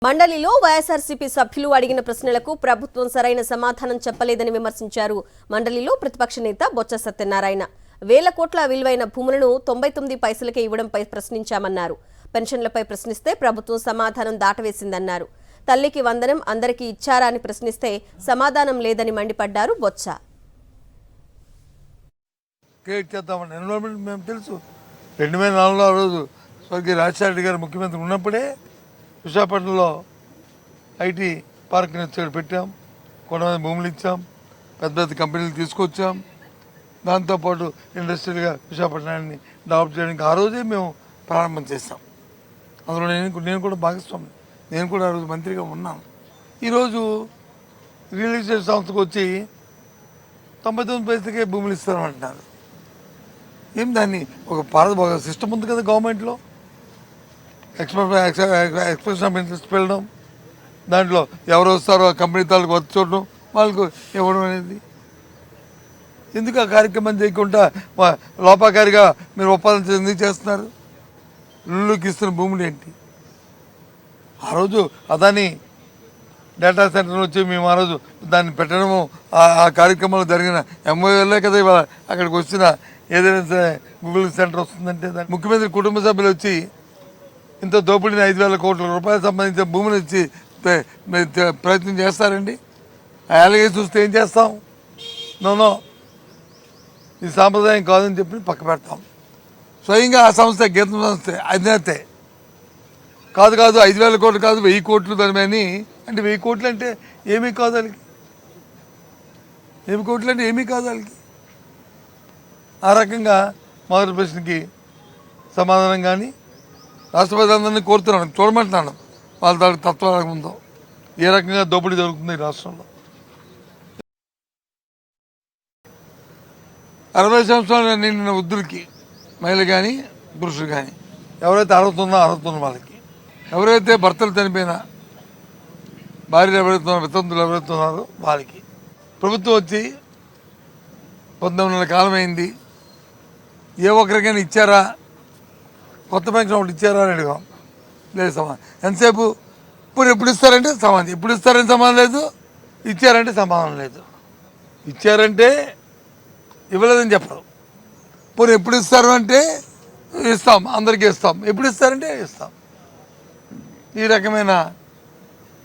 మండలిలో వైఎస్ఆర్సీపీ సభ్యులు అడిగిన ప్రశ్నలకు ప్రభుత్వం సరైన సమాధానం చెప్పలేదని విమర్శించారు. మండలిలో ప్రతిపక్ష నేత బొత్స సత్యనారాయణ వేల కోట్ల విలువైన భూములను 99 పైసలకే ఇవ్వడంపై ప్రశ్నించామన్నారు. పెన్షన్లపై ప్రశ్నిస్తే ప్రభుత్వం సమాధానం దాటవేసిందన్నారు. తల్లికి వందనం అందరికీ ఇచ్చారా అని ప్రశ్నిస్తే సమాధానం లేదని మండిపడ్డారు బొత్స. తెలుసు 2004లో ఆ రోజు స్వర్గీయ రాజశేఖర రెడ్డి గారు ముఖ్యమంత్రి ఉన్నప్పుడే విశాఖపట్నంలో ఐటీ పార్క్ని పెట్టాం, కొంతమంది భూములు ఇచ్చాం, పెద్ద పెద్ద కంపెనీలు తీసుకొచ్చాం. దాంతోపాటు ఇండస్ట్రియల్గా విశాఖపట్నాన్ని డెవలప్ చేయడానికి ఆ రోజే మేము ప్రారంభం చేస్తాం. అందులో నేను కూడా భాగస్వామి, నేను కూడా ఆ రోజు మంత్రిగా ఉన్నాను. ఈరోజు రియల్ ఎస్టేట్ సంస్థకు వచ్చి 99 పైసలకే భూములు ఇస్తామంటున్నారు. ఏం దాన్ని ఒక సిస్టమ్ ఉంది కదా గవర్నమెంట్లో, ఎక్స్ప్రెషన్ ఆఫ్ ఇంట్రెస్ట్ వెళ్ళడం, దాంట్లో ఎవరు వస్తారో ఆ కంపెనీ తాలకు వచ్చి చూడడం, వాళ్ళకు ఇవ్వడం అనేది. ఎందుకు ఆ కార్యక్రమం చేయకుండా లోపాకారిగా మీరు ఒప్పందం ఎందుకు చేస్తున్నారు? ఇళ్ళకి ఇస్తున్న భూములు ఏంటి? ఆ రోజు అదాని డేటా సెంటర్ వచ్చి మేము ఆ రోజు దాన్ని పెట్టడము, ఆ కార్యక్రమంలో జరిగిన ఎంఓఏలే కదా ఇవాళ అక్కడికి వచ్చిన ఏదైనా సరే గూగుల్ సెంటర్ వస్తుందంటే దాన్ని ముఖ్యమంత్రి కుటుంబ సభ్యులు వచ్చి ఇంత దోపిడీని 5,000 కోట్ల రూపాయలకు సంబంధించిన భూములు ఇచ్చి ప్రయత్నం చేస్తారండి. అలాగే చూస్తే ఏం చేస్తాం? నో ఇది సాంప్రదాయం కాదని చెప్పి పక్క పెడతాం. స్వయంగా ఆ సంస్థ గీతం సంస్థ అధినేతే కాదు 5,000 కోట్లు కాదు 1,000 కోట్లు దాని అంటే 1,000 కోట్లు అంటే ఏమీ కాదు వాళ్ళకి, 1,000 కోట్లు అంటే ఏమీ కాదు వాళ్ళకి. ఆ రకంగా మొదటి ప్రశ్నకి సమాధానం కానీ రాష్ట్రపతి అందరినీ కోరుతున్నాను, చూడమంటున్నాను వాళ్ళ దాని తత్వం ఉందో, ఏ రకంగా దోపిడీ జరుగుతుంది ఈ రాష్ట్రంలో. 60 సంవత్సరాలు నిండిన వృద్ధులకి, మహిళలు కానీ పురుషులు కానీ, ఎవరైతే అర్హత ఉన్న వాళ్ళకి, ఎవరైతే భర్తలు చనిపోయినా భార్యలు ఎవరైతే వితంతులు ఎవరైతే ఉన్నారో వాళ్ళకి ప్రభుత్వం వచ్చి 19 నెలల కాలం అయింది. ఏ ఒక్కరికైనా ఇచ్చారా? కొత్త పెన్షన్ ఒకటి ఇచ్చారా అని అడిగాం, లేదు సమాధానం. ఎంతసేపు ఇప్పుడు ఎప్పుడు ఇస్తారంటే సమాధానం, ఎప్పుడు ఇస్తారని సమాధానం లేదు, ఇచ్చారంటే సమాధానం లేదు. ఇచ్చారంటే ఇవ్వలేదని చెప్పరు. పోనీ ఎప్పుడు ఇస్తారు అంటే ఇస్తాం, అందరికీ ఇస్తాం. ఎప్పుడు ఇస్తారంటే ఇస్తాం. ఈ రకమైన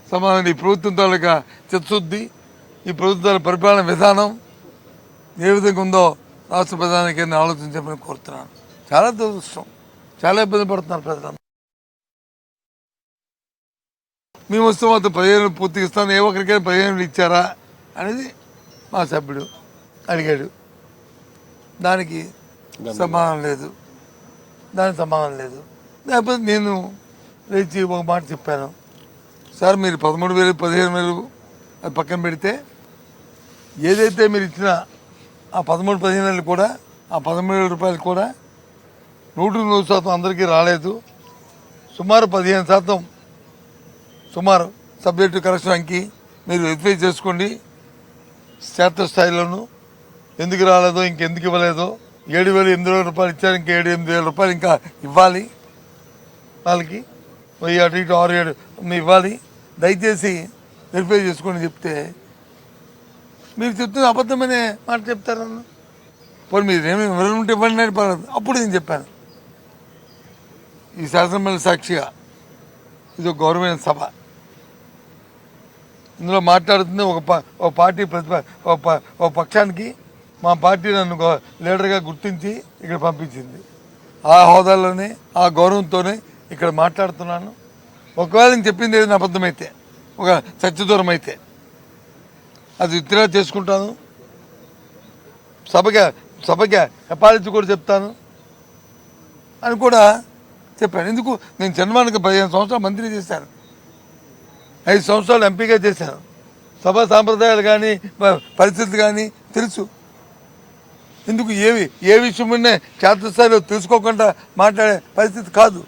సమాధానం ఈ ప్రభుత్వం తాలూకా చిత్తశుద్ధి, ఈ ప్రభుత్వాల పరిపాలన విధానం ఏ విధంగా ఉందో రాష్ట్ర ప్రధానికి ఆలోచించమని కోరుతున్నాను. చాలా దురదృష్టం, చాలా ఇబ్బంది పడుతున్నారు ప్రజలందరూ. మేము వస్తే మాత్రం 15 పూర్తిగా ఇస్తాను, ఏ ఒక్కరికైనా 15 ఇచ్చారా అనేది మా సభ్యుడు అడిగాడు. దానికి సమాధానం లేదు, లేకపోతే నేను లేచి ఒక మాట చెప్పాను, సార్ మీరు 13,000 15,000 అది పక్కన పెడితే ఏదైతే మీరు ఇచ్చిన ఆ 13-15 కూడా, ఆ 13,000 రూపాయలు కూడా 100% అందరికీ రాలేదు. సుమారు 15% సుమారు సబ్జెక్టు కరెక్షన్ అంకి మీరు వెరిఫై చేసుకోండి. క్షేత్రస్థాయిలోనూ ఎందుకు రాలేదో, ఇంకెందుకు ఇవ్వలేదో, 7,800 రూపాయలు ఇచ్చారు, ఇంకా 7,000-8,000 రూపాయలు ఇంకా ఇవ్వాలి వాళ్ళకి, 1000 అటు ఇటు 6-7 ఇవ్వాలి, దయచేసి వెరిఫై చేసుకోండి చెప్తే మీరు చెప్తున్న అబద్ధమనే మాట చెప్తారన్న. పోనీ మీరు ఏమి వివరణ ఇవ్వండి అని పర్లేదు. అప్పుడు నేను చెప్పాను, ఈ శాసనమండలి సాక్షిగా ఇది ఒక గౌరవమైన సభ, ఇందులో మాట్లాడుతుంది ఒక పార్టీ ఒక పక్షానికి మా పార్టీ నన్ను లీడర్గా గుర్తించి ఇక్కడ పంపించింది. ఆ హోదాలోనే ఆ గౌరవంతోనే ఇక్కడ మాట్లాడుతున్నాను. ఒకవేళ నేను చెప్పింది ఏదైనా అబద్ధమైతే, ఒక సత్యదూరం అయితే అది విత్డ్రా చేసుకుంటాను. సభకి అపాలజీ కూడా చెప్తాను అని కూడా చెప్పాను. ఎందుకు? నేను జన్మానికి 15 సంవత్సరాలు మంత్రి చేశాను, 5 సంవత్సరాలు ఎంపీగా చేశాను. సభ సాంప్రదాయాలు కానీ పరిస్థితులు కానీ తెలుసు. ఎందుకు ఏ విషయం క్షేత్రస్థాయిలో తెలుసుకోకుండా మాట్లాడే పరిస్థితి కాదు.